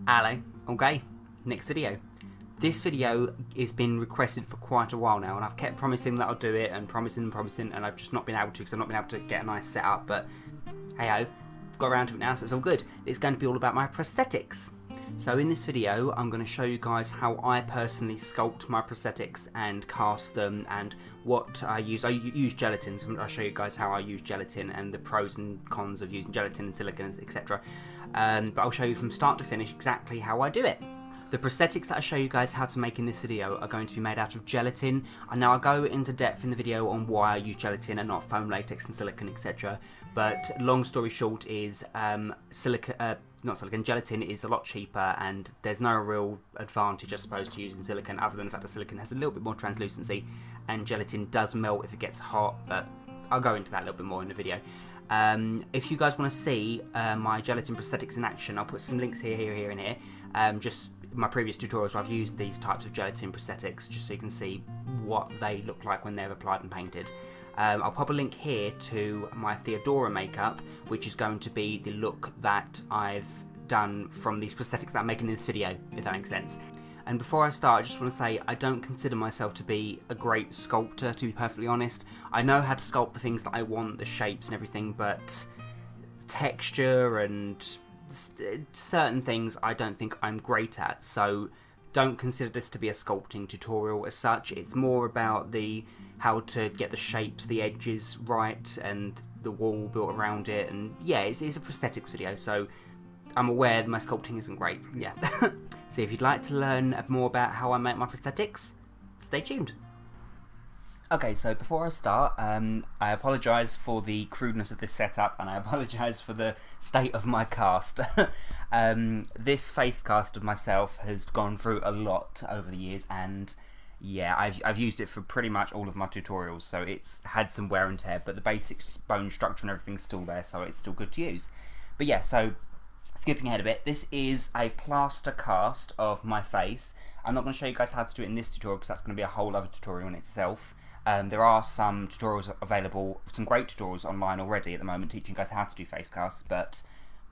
Hello, okay, next video. This video has been requested for quite a while now, and I've kept promising that I'll do it, and promising, and I've just not been able to, because I've not been able to get a nice setup, but hey-ho, I've got around to it now, so it's all good. It's going to be all about my prosthetics. So in this video, I'm going to show you guys how I personally sculpt my prosthetics and cast them, and what I use. I use gelatin, so I'll show you guys how I use gelatin and the pros and cons of using gelatin and silicone, etc. But I'll show you from start to finish exactly how I do it. The prosthetics that I show you guys how to make in this video are going to be made out of gelatin, and now I go into depth in the video on why I use gelatin and not foam, latex and silicone, etc. But long story short is gelatin is a lot cheaper, and there's no real advantage, I suppose, to using silicone other than the fact that silicone has a little bit more translucency and gelatin does melt if it gets hot, but I'll go into that a little bit more in the video. If you guys want to see my gelatin prosthetics in action, I'll put some links here and here. Just my previous tutorials where I've used these types of gelatin prosthetics, just so you can see what they look like when they're applied and painted. I'll pop a link here to my Theodora makeup, which is going to be the look that I've done from these prosthetics that I'm making in this video, if that makes sense. And before I start, I just want to say I don't consider myself to be a great sculptor, to be perfectly honest. I know how to sculpt the things that I want, the shapes and everything, but texture and certain things I don't think I'm great at, so don't consider this to be a sculpting tutorial as such. It's more about how to get the shapes, the edges right, and the wall built around it, and yeah, it's a prosthetics video, so I'm aware that my sculpting isn't great, yeah. So if you'd like to learn more about how I make my prosthetics, stay tuned. Okay, so before I start, I apologise for the crudeness of this setup, and I apologise for the state of my cast. This face cast of myself has gone through a lot over the years, and yeah, I've used it for pretty much all of my tutorials, so it's had some wear and tear, but the basic bone structure and everything's still there, so it's still good to use. But yeah, so skipping ahead a bit, this is a plaster cast of my face. I'm not going to show you guys how to do it in this tutorial, because that's going to be a whole other tutorial in itself. There are some tutorials available, some great tutorials online already at the moment teaching you guys how to do face casts, but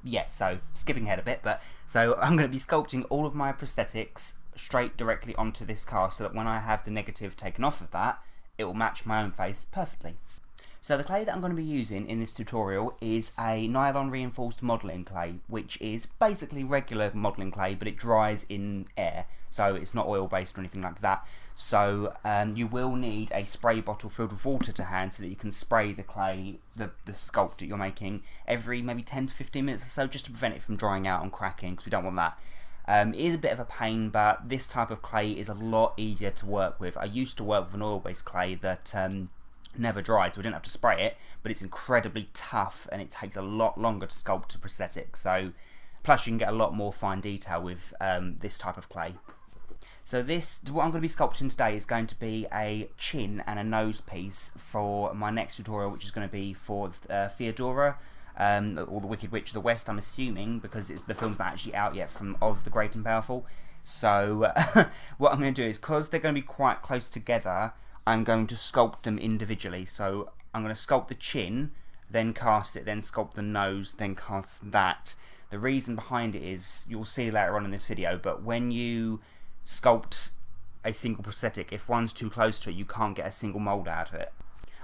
yeah, so skipping ahead a bit, so I'm going to be sculpting all of my prosthetics straight directly onto this cast, so that when I have the negative taken off of that, it will match my own face perfectly. So the clay that I'm going to be using in this tutorial is a nylon reinforced modelling clay, which is basically regular modelling clay, but it dries in air, so it's not oil based or anything like that. So you will need a spray bottle filled with water to hand, so that you can spray the clay, the sculpt that you're making, every maybe 10 to 15 minutes or so, just to prevent it from drying out and cracking, because we don't want that. It is a bit of a pain, but this type of clay is a lot easier to work with. I used to work with an oil-based clay that never dried, so I didn't have to spray it, but it's incredibly tough and it takes a lot longer to sculpt a prosthetic. So, plus you can get a lot more fine detail with this type of clay. So what I'm going to be sculpting today is going to be a chin and a nose piece for my next tutorial, which is going to be for Theodora, or the Wicked Witch of the West, I'm assuming, because the film's not actually out yet, from Oz the Great and Powerful. So what I'm going to do is, because they're going to be quite close together, I'm going to sculpt them individually. So I'm going to sculpt the chin, then cast it, then sculpt the nose, then cast that. The reason behind it is, you'll see later on in this video, but when you sculpt a single prosthetic, if one's too close to it, you can't get a single mould out of it.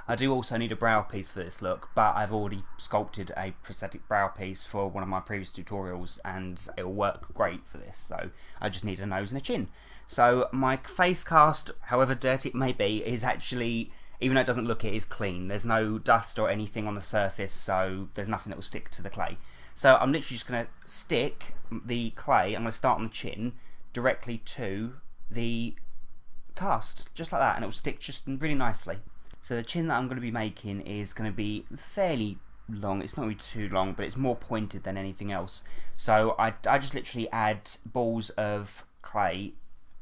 I do also need a brow piece for this look, but I've already sculpted a prosthetic brow piece for one of my previous tutorials, and it will work great for this, so I just need a nose and a chin. So my face cast, however dirty it may be, is actually, even though it doesn't look it, is clean. There's no dust or anything on the surface, so there's nothing that will stick to the clay. So I'm literally just going to stick the clay, I'm going to start on the chin, directly to the cast, just like that, and it will stick just really nicely. So the chin that I'm going to be making is going to be fairly long. It's not really too long, but it's more pointed than anything else. So I just literally add balls of clay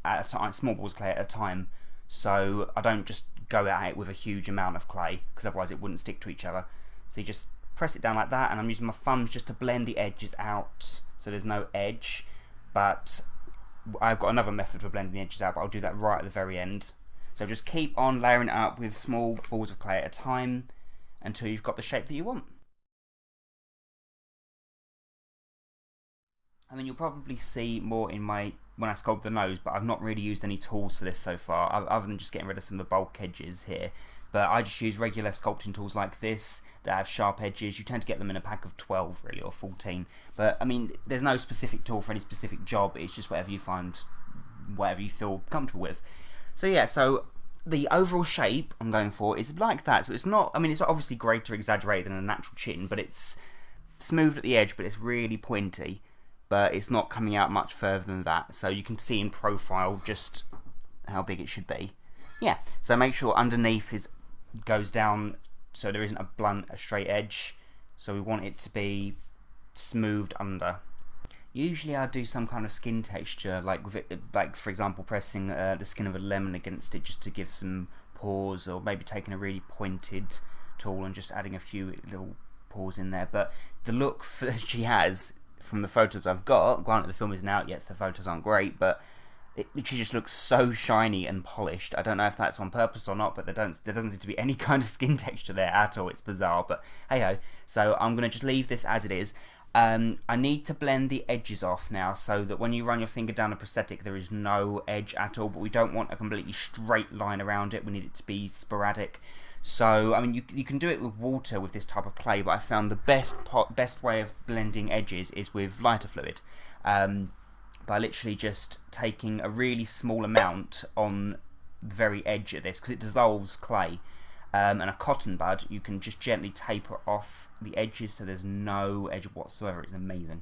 at a time, small balls of clay at a time, so I don't just go at it with a huge amount of clay, because otherwise it wouldn't stick to each other. So you just press it down like that, and I'm using my thumbs just to blend the edges out so there's no edge, but I've got another method for blending the edges out, but I'll do that right at the very end. So just keep on layering it up with small balls of clay at a time until you've got the shape that you want. I mean, you'll probably see more in my when I sculpt the nose, but I've not really used any tools for this so far, other than just getting rid of some of the bulk edges here. But I just use regular sculpting tools like this that have sharp edges. You tend to get them in a pack of 12, really, or 14. But, I mean, there's no specific tool for any specific job. It's just whatever you find, whatever you feel comfortable with. So, yeah, so the overall shape I'm going for is like that. So it's not, I mean, it's obviously greater exaggerated than a natural chin, but it's smooth at the edge, but it's really pointy. But it's not coming out much further than that. So you can see in profile just how big it should be. Yeah, so make sure underneath goes down so there isn't a straight edge. So we want it to be smoothed under. Usually I do some kind of skin texture, like with it, like for example pressing the skin of a lemon against it just to give some pores, or maybe taking a really pointed tool and just adding a few little pores in there. But the look that she has from the photos I've got, granted the film isn't out yet so the photos aren't great, but it literally just looks so shiny and polished. I don't know if that's on purpose or not, but there doesn't seem to be any kind of skin texture there at all. It's bizarre, but hey ho. So I'm going to just leave this as it is. I need to blend the edges off now so that when you run your finger down a prosthetic there is no edge at all, but we don't want a completely straight line around it. We need it to be sporadic. So, I mean, you can do it with water with this type of clay, but I found the best way of blending edges is with lighter fluid. By literally just taking a really small amount on the very edge of this, because it dissolves clay. And a cotton bud, you can just gently taper off the edges so there's no edge whatsoever. It's amazing.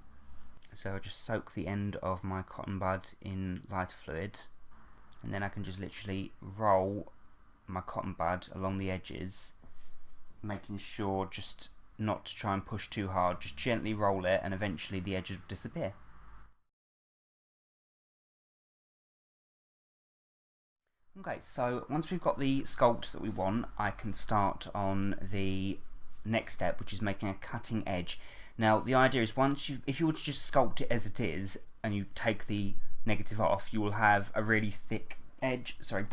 So I'll just soak the end of my cotton bud in lighter fluid, and then I can just literally roll my cotton bud along the edges, making sure just not to try and push too hard, just gently roll it and eventually the edges will disappear. Okay, so once we've got the sculpt that we want, I can start on the next step, which is making a cutting edge. Now the idea is if you were to just sculpt it as it is and you take the negative off, you will have a really thick edge, so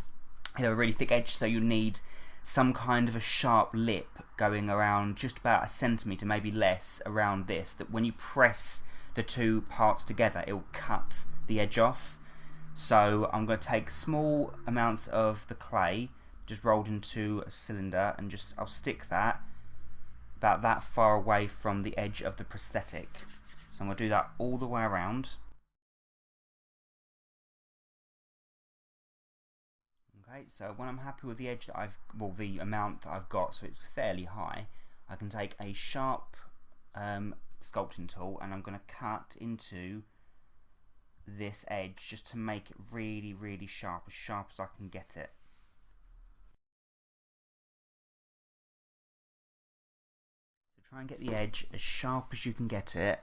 you need some kind of a sharp lip going around just about a centimetre, maybe less, around this, that when you press the two parts together it will cut the edge off. So I'm going to take small amounts of the clay just rolled into a cylinder and I'll stick that about that far away from the edge of the prosthetic. So I'm going to do that all the way around. Okay, so when I'm happy with the edge that the amount that I've got, so it's fairly high, I can take a sharp sculpting tool and I'm going to cut into this edge just to make it really, really sharp as I can get it. So try and get the edge as sharp as you can get it.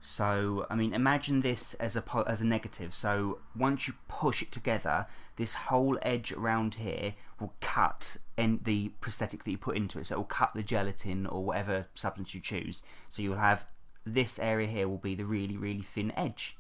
So, I mean, imagine this as a negative. So once you push it together, this whole edge around here will cut the prosthetic that you put into it. So it will cut the gelatin or whatever substance you choose. So you'll have this area here will be the really, really thin edge.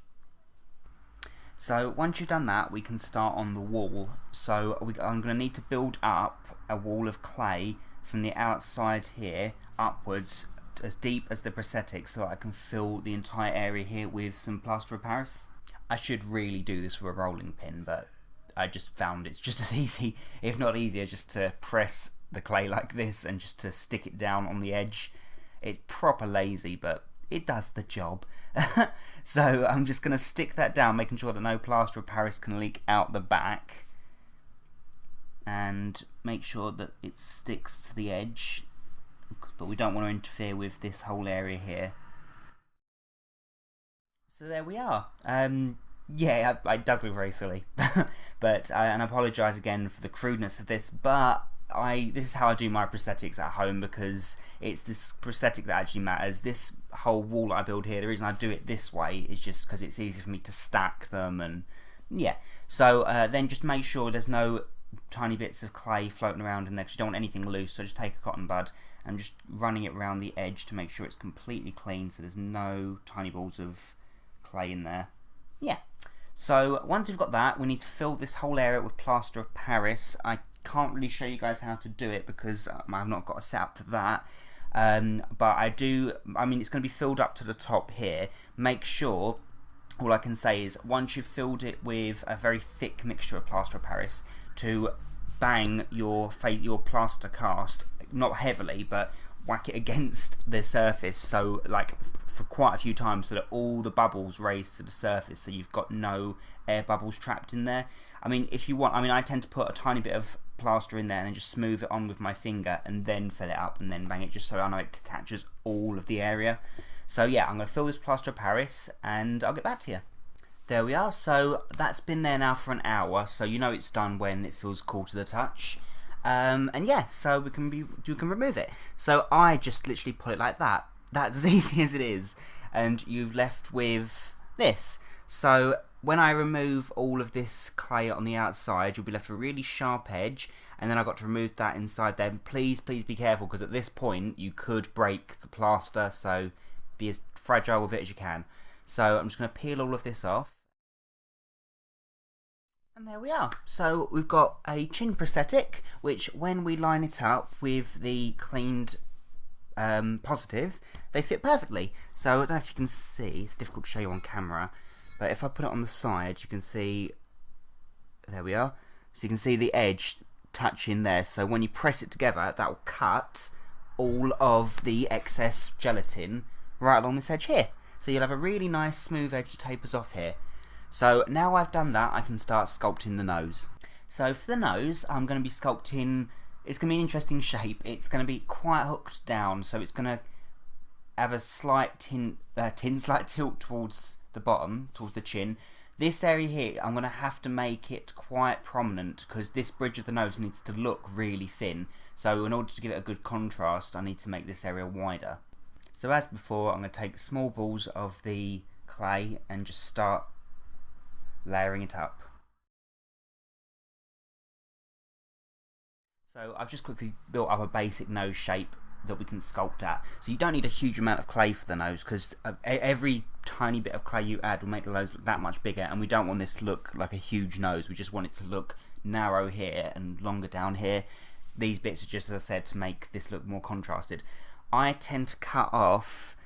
So once you've done that, we can start on the wall. So I'm going to need to build up a wall of clay from the outside here upwards as deep as the prosthetic so that I can fill the entire area here with some plaster of Paris. I should really do this with a rolling pin, but I just found it's just as easy, if not easier, just to press the clay like this and just to stick it down on the edge. It's proper lazy, but it does the job. So I'm just going to stick that down, making sure that no plaster of Paris can leak out the back, and make sure that it sticks to the edge, but we don't want to interfere with this whole area here. So there we are. Yeah, it does look very silly, but and I apologise again for the crudeness of this, but this is how I do my prosthetics at home, because it's this prosthetic that actually matters. This whole wall I build here, the reason I do it this way is just because it's easy for me to stack them, and yeah. So then just make sure there's no tiny bits of clay floating around in there, because you don't want anything loose. So just take a cotton bud and just running it around the edge to make sure it's completely clean, so there's no tiny balls of clay in there. Yeah. So once we've got that, we need to fill this whole area with plaster of Paris. I can't really show you guys how to do it because I've not got a setup for that. But I mean, it's going to be filled up to the top here. Make sure all I can say is once you've filled it with a very thick mixture of plaster of Paris, to bang your plaster cast, not heavily, but whack it against the surface, so like for quite a few times, so that all the bubbles raise to the surface, so you've got no air bubbles trapped in there. I mean, if you want, I mean, I tend to put a tiny bit of plaster in there and then just smooth it on with my finger and then fill it up and then bang it, just so I know it catches all of the area. So yeah, I'm going to fill this plaster of Paris and I'll get back to you. There we are. So that's been there now for an hour, so you know it's done when it feels cool to the touch. And yeah, so we can remove it. So I just literally put it like that. That's as easy as it is. And you've left with this. So when I remove all of this clay on the outside, you'll be left with a really sharp edge, and then I've got to remove that inside there. Please be careful, because at this point you could break the plaster, so be as fragile with it as you can. So I'm just going to peel all of this off. And there we are. So we've got a chin prosthetic, which when we line it up with the cleaned positive, they fit perfectly. So I don't know if you can see, it's difficult to show you on camera, but if I put it on the side, you can see, there we are. So you can see the edge touching there. So when you press it together, that will cut all of the excess gelatin right along this edge here. So you'll have a really nice smooth edge that tapers off here. So now I've done that, I can start sculpting the nose. So for the nose, I'm going to be sculpting, it's going to be an interesting shape. It's going to be quite hooked down, so it's going to have a slight slight tilt towards the bottom, towards the chin. This area here, I'm going to have to make it quite prominent, because this bridge of the nose needs to look really thin. So in order to give it a good contrast, I need to make this area wider. So as before, I'm going to take small balls of the clay and just start layering it up. So I've just quickly built up a basic nose shape that we can sculpt at. So you don't need a huge amount of clay for the nose, because every tiny bit of clay you add will make the nose look that much bigger, and we don't want this to look like a huge nose. We just want it to look narrow here and longer down here. These bits are just, as I said, to make this look more contrasted. I tend to cut off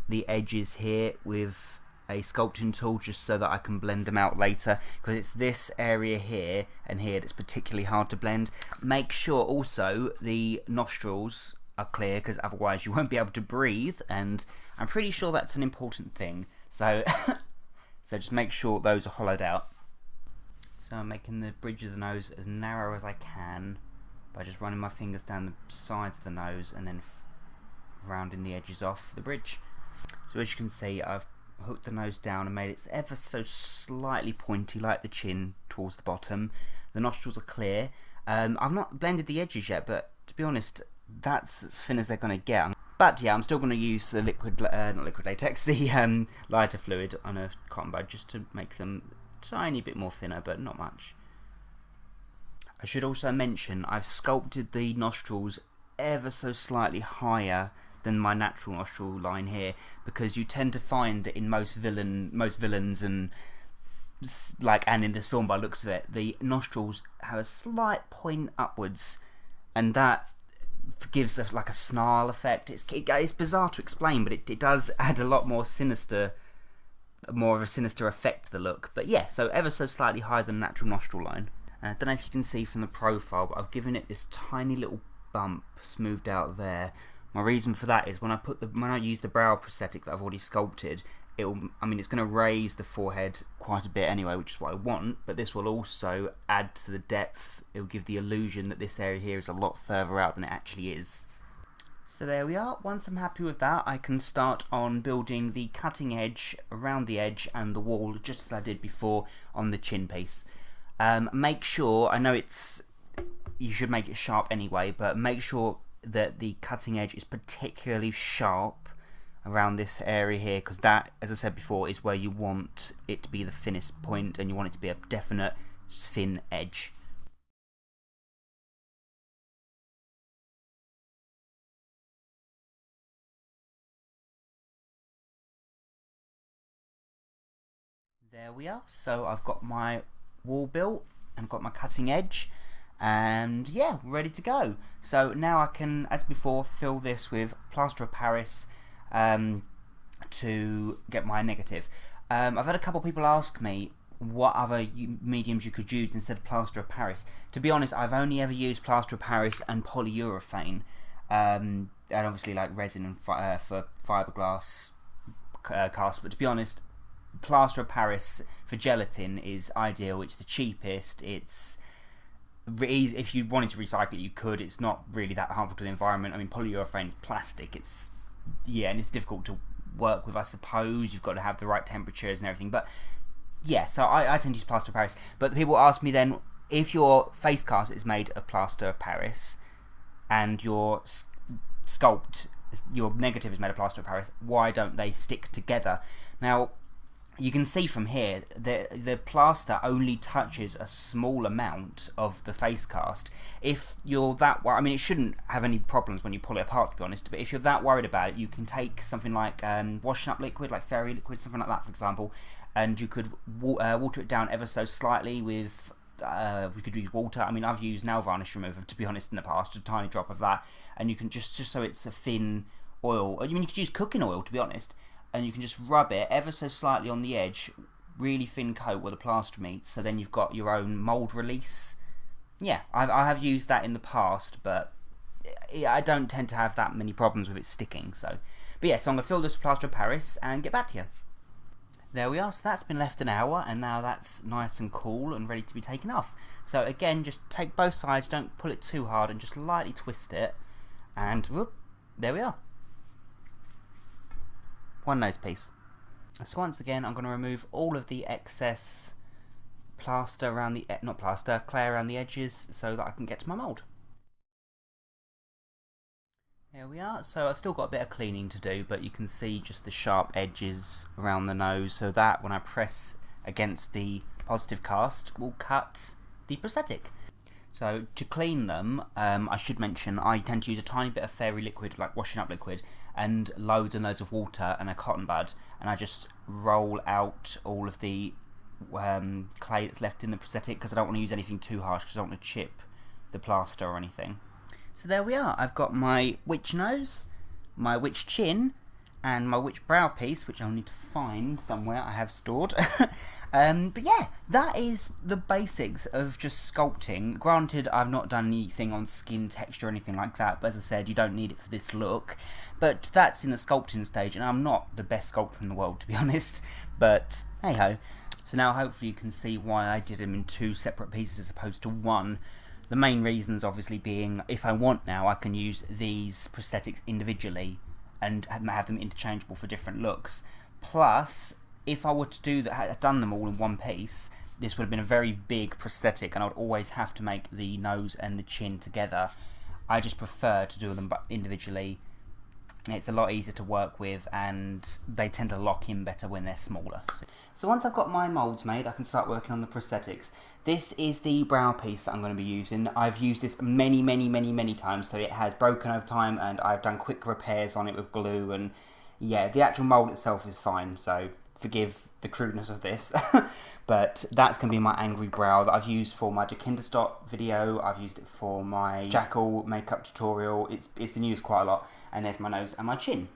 the edges here with a sculpting tool, just so that I can blend them out later, because it's this area here and here that's particularly hard to blend. Make sure also the nostrils are clear, because otherwise you won't be able to breathe, and I'm pretty sure that's an important thing. So so just make sure those are hollowed out. So I'm making the bridge of the nose as narrow as I can by just running my fingers down the sides of the nose and then rounding the edges off the bridge. So as you can see, I've hooked the nose down and made it ever so slightly pointy, like the chin, towards the bottom. The nostrils are clear. I've not blended the edges yet, but to be honest, that's as thin as they're going to get. But yeah, I'm still going to use the not liquid latex, the lighter fluid on a cotton bud, just to make them a tiny bit more thinner, but not much. I should also mention I've sculpted the nostrils ever so slightly higher than my natural nostril line here, because you tend to find that in most villains and in this film, by the looks of it, the nostrils have a slight point upwards, and that gives like a snarl effect. It's bizarre to explain, but it does add a lot more of a sinister effect to the look. But yeah, so ever so slightly higher than the natural nostril line. I don't know if you can see from the profile, but I've given it this tiny little bump smoothed out there. My reason for that is when I use the brow prosthetic that I've already sculpted, it's going to raise the forehead quite a bit anyway, which is what I want, but this will also add to the depth. It will give the illusion that this area here is a lot further out than it actually is. So there we are. Once I'm happy with that, I can start on building the cutting edge around the edge and the wall, just as I did before on the chin piece. Make sure, I know you should make it sharp anyway, but make sure that the cutting edge is particularly sharp around this area here, because that, as I said before, is where you want it to be the thinnest point, and you want it to be a definite thin edge. There we are. So I've got my wall built and I've got my cutting edge, and yeah, ready to go. So now I can, as before, fill this with plaster of Paris to get my negative. I've had a couple of people ask me what other mediums you could use instead of plaster of Paris. To be honest, I've only ever used plaster of Paris and polyurethane, and obviously like resin and for fiberglass cast. But to be honest, plaster of Paris for gelatin is ideal. It's the cheapest. It's if you wanted to recycle it, you could. It's not really that harmful to the environment. I mean, polyurethane is plastic. It's and it's difficult to work with, I suppose. You've got to have the right temperatures and everything. But yeah, so I tend to use plaster of Paris. But people ask me then, if your face cast is made of plaster of Paris and your sculpt, your negative is made of plaster of Paris, why don't they stick together? Now, you can see from here that the plaster only touches a small amount of the face cast. If you're that worried, I mean, it shouldn't have any problems when you pull it apart, to be honest, but if you're that worried about it, you can take something like washing up liquid, like fairy liquid, something like that, for example, and you could water it down ever so slightly with, we could use water. I mean, I've used nail varnish remover, to be honest, in the past, a tiny drop of that, and you can just so it's a thin oil. I mean, you could use cooking oil, to be honest, and you can just rub it ever so slightly on the edge, really thin coat where the plaster meets, so then you've got your own mould release. Yeah, I have used that in the past, but I don't tend to have that many problems with it sticking. So, but yeah, so I'm going to fill this with plaster of Paris and get back to you. There we are, so that's been left an hour, and now that's nice and cool and ready to be taken off. So again, just take both sides, don't pull it too hard, and just lightly twist it, and whoop, there we are. One nose piece. So once again, I'm going to remove all of the excess plaster around the, not plaster, clay around the edges so that I can get to my mould. There we are. So I've still got a bit of cleaning to do, but you can see just the sharp edges around the nose, so that when I press against the positive cast will cut the prosthetic. So to clean them, I should mention I tend to use a tiny bit of fairy liquid, like washing up liquid, and loads of water and a cotton bud, and I just roll out all of the clay that's left in the prosthetic, because I don't want to use anything too harsh, because I don't want to chip the plaster or anything. So there we are. I've got my witch nose, my witch chin, and my witch brow piece, which I'll need to find somewhere. I have stored. But yeah, that is the basics of just sculpting. Granted, I've not done anything on skin texture or anything like that, but as I said, you don't need it for this look. But that's in the sculpting stage, and I'm not the best sculptor in the world, to be honest. But hey ho. So now hopefully you can see why I did them in two separate pieces as opposed to one. The main reasons obviously being, if I want now, I can use these prosthetics individually and have them interchangeable for different looks. Plus, if I were to do that, had done them all in one piece, this would have been a very big prosthetic, and I would always have to make the nose and the chin together. I just prefer to do them individually. It's a lot easier to work with, and they tend to lock in better when they're smaller. So once I've got my moulds made, I can start working on the prosthetics. This is the brow piece that I'm going to be using. I've used this many times, so it has broken over time, and I've done quick repairs on it with glue, and yeah, the actual mould itself is fine, so forgive the crudeness of this. But that's going to be my angry brow that I've used for my Pinkstylist video. I've used it for my Jackal makeup tutorial. It's been used quite a lot. And there's my nose and my chin.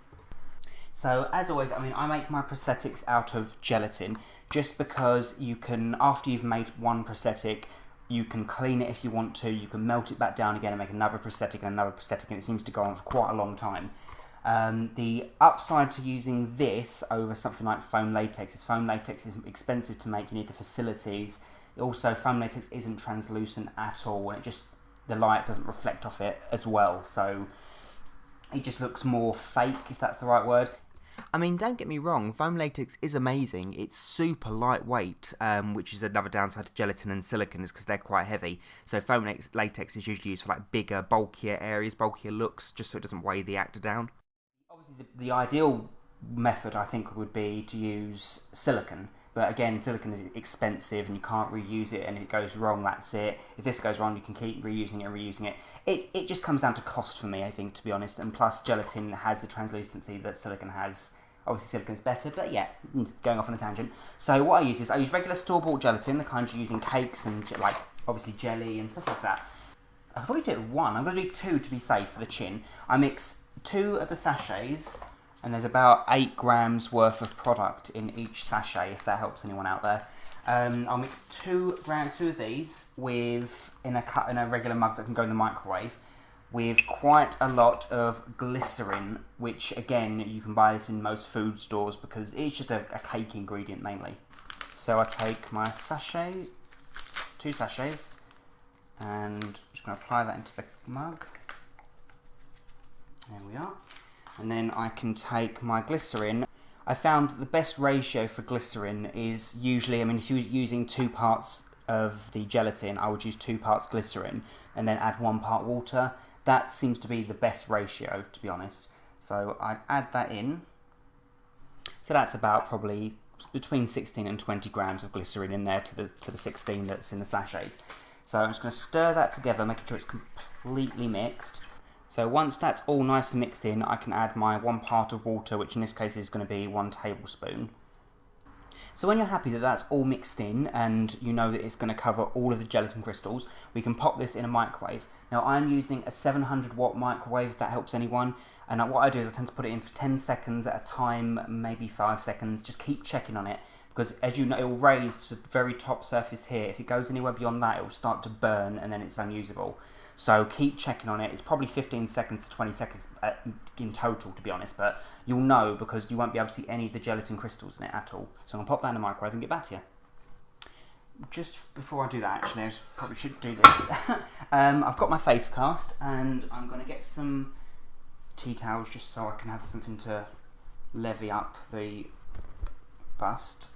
So as always, I mean, I make my prosthetics out of gelatin just because you can, after you've made one prosthetic, you can clean it if you want to, you can melt it back down again and make another prosthetic and another prosthetic, and it seems to go on for quite a long time. The upside to using this over something like foam latex is foam latex is expensive to make, you need the facilities. Also, foam latex isn't translucent at all, and it just, the light doesn't reflect off it as well, so it just looks more fake, if that's the right word. I mean, don't get me wrong, foam latex is amazing. It's super lightweight, which is another downside to gelatin and silicone, is because they're quite heavy. So foam latex is usually used for like bigger, bulkier areas, bulkier looks, just so it doesn't weigh the actor down. Obviously, the ideal method, I think, would be to use silicone. But again, silicone is expensive and you can't reuse it, and if it goes wrong, that's it. If this goes wrong, you can keep reusing it and reusing it. It just comes down to cost for me, I think, to be honest. And plus, gelatin has the translucency that silicone has. Obviously, silicone's better, but yeah, going off on a tangent. So what I use is, I use regular store-bought gelatin, the kind you use in cakes and, like, obviously jelly and stuff like that. I'll probably do it with one. I'm going to do two to be safe for the chin. I mix 2 of the sachets And there's about 8 grams worth of product in each sachet, if that helps anyone out there. I'll mix 2 of these with in a regular mug that can go in the microwave, with quite a lot of glycerin, which again you can buy this in most food stores because it's just a cake ingredient mainly. So I take my sachet, 2 sachets, and I'm just going to apply that into the mug. There we are. And then I can take my glycerin. I found that the best ratio for glycerin is usually, I mean, if you're using 2 parts of the gelatin, I would use 2 parts glycerin and then add 1 part water. That seems to be the best ratio, to be honest. So I add that in. So that's about probably between 16 and 20 grams of glycerin in there to the 16 that's in the sachets. So I'm just going to stir that together, making sure it's completely mixed. So once that's all nice and mixed in, I can add my 1 part of water, which in this case is going to be 1 tablespoon. So when you're happy that that's all mixed in and you know that it's going to cover all of the gelatin crystals, we can pop this in a microwave. Now I'm using a 700 watt microwave, if that helps anyone. And what I do is I tend to put it in for 10 seconds at a time, maybe 5 seconds. Just keep checking on it, because as you know, it will raise to the very top surface here. If it goes anywhere beyond that, it will start to burn and then it's unusable. So keep checking on it. It's probably 15 seconds to 20 seconds in total, to be honest, but you'll know because you won't be able to see any of the gelatin crystals in it at all. So I'm going to pop that in the microwave and get back to you. Just before I do that, actually, I probably should do this. I've got my face cast and I'm going to get some tea towels just so I can have something to levy up the bust.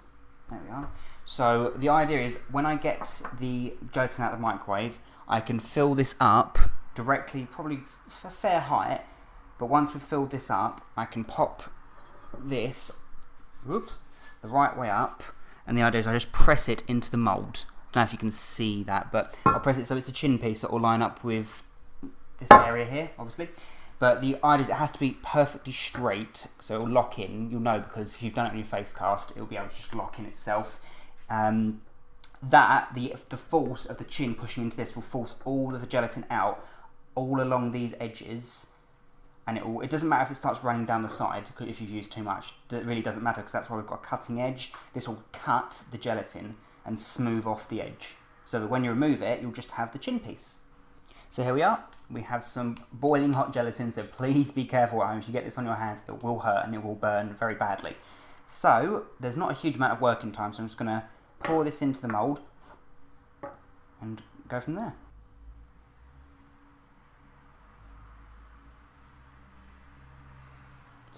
There we are. So the idea is when I get the gelatin out of the microwave, I can fill this up directly, probably a fair height, but once we've filled this up, I can pop this, whoops, the right way up, and the idea is I just press it into the mould. I don't know if you can see that, but I'll press it so it's the chin piece that will line up with this area here, obviously. But the idea is it has to be perfectly straight, so it will lock in. You'll know because if you've done it on your face cast, it will be able to just lock in itself. The force of the chin pushing into this will force all of the gelatin out, all along these edges, and it doesn't matter if it starts running down the side if you've used too much. It really doesn't matter because that's why we've got a cutting edge. This will cut the gelatin and smooth off the edge, so that when you remove it, you'll just have the chin piece. So here we are. We have some boiling hot gelatin, so please be careful at home. If you get this on your hands, it will hurt and it will burn very badly. So there's not a huge amount of working time, so I'm just going to pour this into the mould and go from there.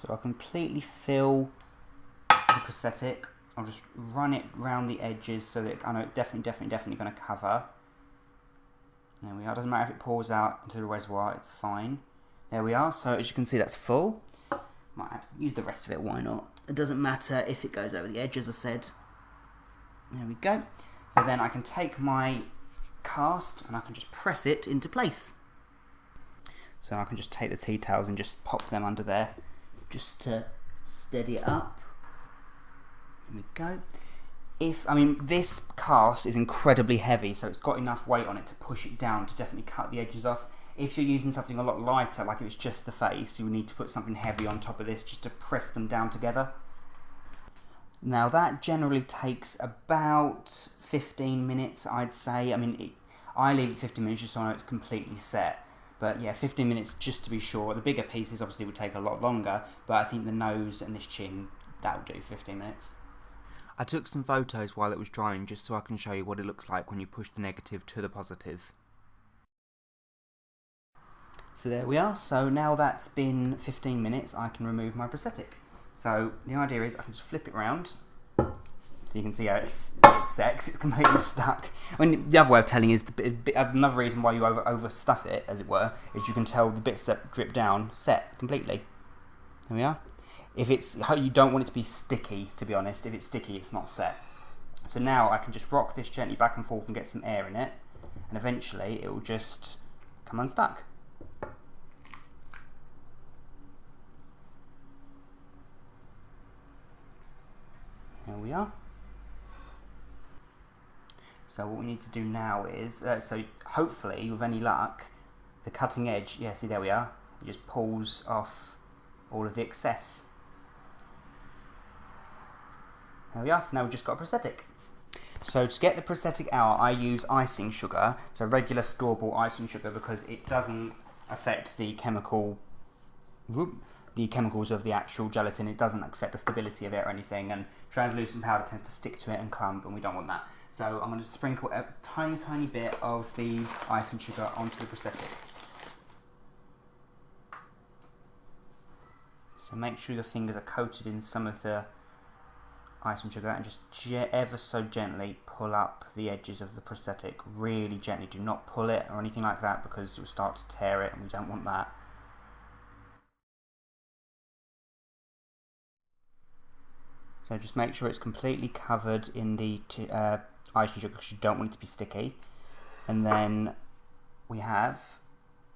So I'll completely fill the prosthetic. I'll just run it round the edges so that I know it's definitely going to cover. There we are. Doesn't matter if it pours out into the reservoir, it's fine. There we are. So as you can see, that's full. Might have to use the rest of it, why not? It doesn't matter if it goes over the edge, as I said. There we go. So then I can take my cast and I can just press it into place. So I can just take the tea towels and just pop them under there just to steady it up. There we go. This cast is incredibly heavy, so it's got enough weight on it to push it down to definitely cut the edges off. If you're using something a lot lighter, like if it's just the face, you will need to put something heavy on top of this just to press them down together. Now that generally takes about 15 minutes, I'd say. I leave it 15 minutes just so I know it's completely set. But yeah, 15 minutes just to be sure. The bigger pieces obviously would take a lot longer, but I think the nose and this chin, that'll do 15 minutes. I took some photos while it was drying just so I can show you what it looks like when you push the negative to the positive. So there we are. So now that's been 15 minutes, I can remove my prosthetic. So the idea is I can just flip it around. So you can see how it's set, 'cause it's completely stuck. The other way of telling is, another reason why you overstuff it, as it were, is you can tell the bits that drip down set completely. There we are. You don't want it to be sticky, to be honest. If it's sticky, it's not set. So now I can just rock this gently back and forth and get some air in it, and eventually it will just come unstuck. Here we are. So what we need to do now is, so hopefully, with any luck, the cutting edge, yeah, see there we are, it just pulls off all of the excess. There we are, so now we've just got a prosthetic. So to get the prosthetic out, I use icing sugar, so regular store-bought icing sugar, because it doesn't affect the chemicals of the actual gelatin. It doesn't affect the stability of it or anything, and translucent powder tends to stick to it and clump, and we don't want that. So I'm going to sprinkle a tiny bit of the icing sugar onto the prosthetic. So make sure your fingers are coated in some of the icing sugar, and just ever so gently pull up the edges of the prosthetic. Really gently. Do not pull it or anything like that, because it will start to tear it, and we don't want that. So just make sure it's completely covered in the icing sugar, because you don't want it to be sticky. And then we have,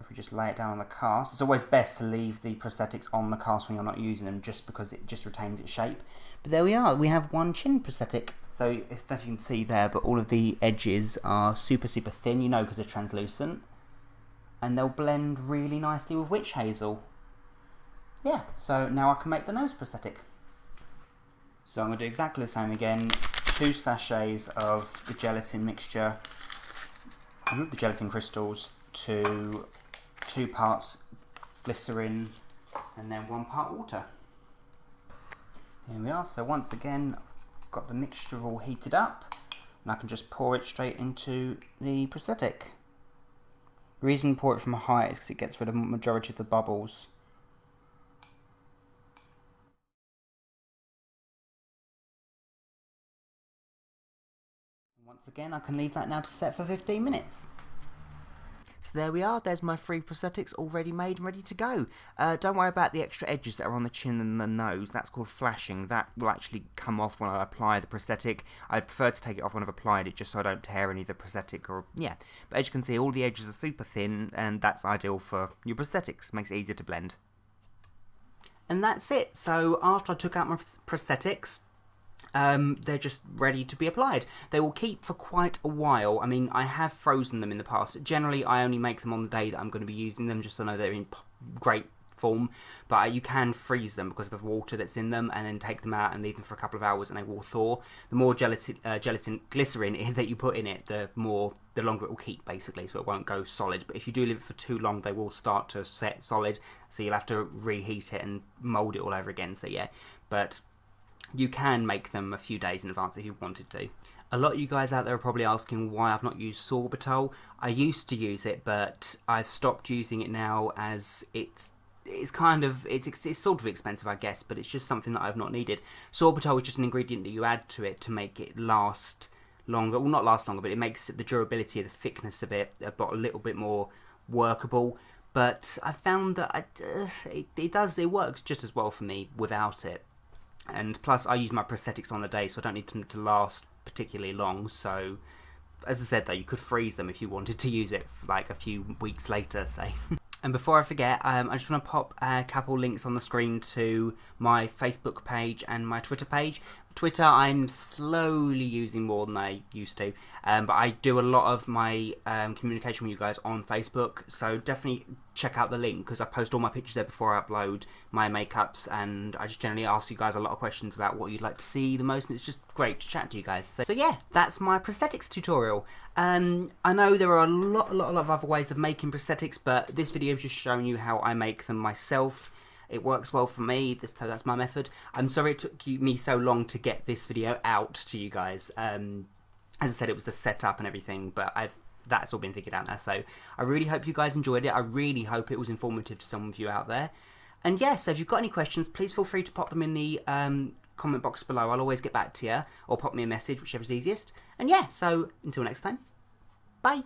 if we just lay it down on the cast, it's always best to leave the prosthetics on the cast when you're not using them, just because it just retains its shape. But there we are, we have one chin prosthetic. So if that you can see there, but all of the edges are super thin, you know, because they're translucent. And they'll blend really nicely with witch hazel. Yeah, so now I can make the nose prosthetic. So I'm going to do exactly the same again. 2 sachets of the gelatin mixture, the gelatin crystals, to 2 parts glycerin, and then 1 part water. Here we are. So once again, I've got the mixture all heated up, and I can just pour it straight into the prosthetic. The reason I pour it from a height is because it gets rid of the majority of the bubbles. Once again, I can leave that now to set for 15 minutes. So there we are, there's my 3 prosthetics already made and ready to go. Don't worry about the extra edges that are on the chin and the nose, that's called flashing. That will actually come off when I apply the prosthetic. I prefer to take it off when I've applied it, just so I don't tear any of the prosthetic, or yeah. But as you can see, all the edges are super thin, and that's ideal for your prosthetics, makes it easier to blend. And that's it. So after I took out my prosthetics, they're just ready to be applied. They will keep for quite a while. I mean, I have frozen them in the past. Generally, I only make them on the day that I'm going to be using them, just so I know they're in great form. But you can freeze them because of the water that's in them, and then take them out and leave them for a couple of hours, and they will thaw. The more gelatin glycerin that you put in it, the longer it will keep, basically, so it won't go solid. But if you do leave it for too long, they will start to set solid, so you'll have to reheat it and mould it all over again. So yeah, but you can make them a few days in advance if you wanted to. A lot of you guys out there are probably asking why I've not used sorbitol. I used to use it, but I've stopped using it now, as it's sort of expensive, I guess, but it's just something that I've not needed. Sorbitol is just an ingredient that you add to it to make it last longer. Well, not last longer, but it makes the durability of the thickness of it a little bit more workable. But I found that it works just as well for me without it. And plus, I use my prosthetics on the day, so I don't need them to last particularly long. So, as I said though, you could freeze them if you wanted to use it for like a few weeks later, say. And before I forget, I just want to pop a couple links on the screen to my Facebook page and my Twitter page. Twitter I'm slowly using more than I used to, but I do a lot of my communication with you guys on Facebook, so definitely check out the link, because I post all my pictures there before I upload my makeups, and I just generally ask you guys a lot of questions about what you'd like to see the most, and it's just great to chat to you guys. So yeah, that's my prosthetics tutorial. I know there are a lot of other ways of making prosthetics, but this video is just showing you how I make them myself. It works well for me, that's my method. I'm sorry it took me so long to get this video out to you guys. As I said, it was the setup and everything, but that's all been figured out now. So I really hope you guys enjoyed it. I really hope it was informative to some of you out there. And yeah, so if you've got any questions, please feel free to pop them in the comment box below. I'll always get back to you, or pop me a message, whichever's easiest. And yeah, so until next time, bye.